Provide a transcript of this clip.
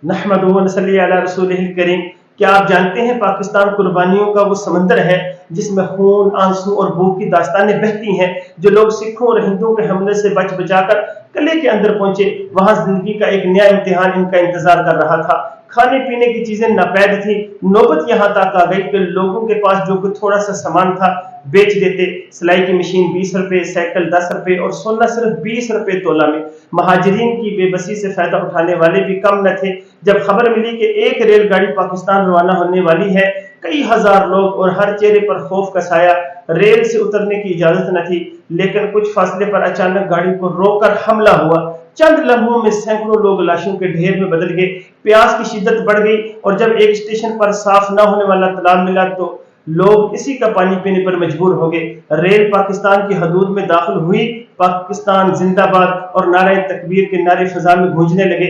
नहमदुहु व नसल्ली अला रसूलिहिल करीम। क्या आप जानते हैं पाकिस्तान कुर्बानियों का वो समंदर है जिसमें खून, आंसू और भूख की दास्तानें बहती हैं। जो लोग सिखों और हिंदुओं के हमले से बच बचाकर किले के अंदर पहुंचे, वहां जिंदगी का एक नया इम्तिहान इनका इंतजार कर रहा था। खाने पीने की चीजें नापैद थी। नौबत यहाँ तक आ गई कि लोगों के पास जो कुछ थोड़ा सा सामान था बेच देते। सिलाई की मशीन 20 रुपए, साइकिल 10 रुपए और सोना सिर्फ 20 रुपए तोला में। महाजरीन की बेबसी से फायदा उठाने वाले भी कम न थे। जब खबर मिली कि एक रेलगाड़ी पाकिस्तान रवाना होने वाली है, कई हजार लोग और हर चेहरे पर खौफ का साया। रेल से उतरने की इजाजत न थी, लेकिन कुछ फासले पर अचानक गाड़ी को रोककर हमला हुआ। चंद लम्हों में सैकड़ों लोग लाशों के ढेर में बदल गए। प्यास की शिद्दत बढ़ गई और जब एक स्टेशन पर साफ न होने वाला तालाब मिला तो लोग इसी का पानी पीने पर मजबूर हो गए। रेल पाकिस्तान की हदूद में दाखिल हुई। पाकिस्तान जिंदाबाद और नारे तकबीर के नारे फिजा में गूंजने लगे।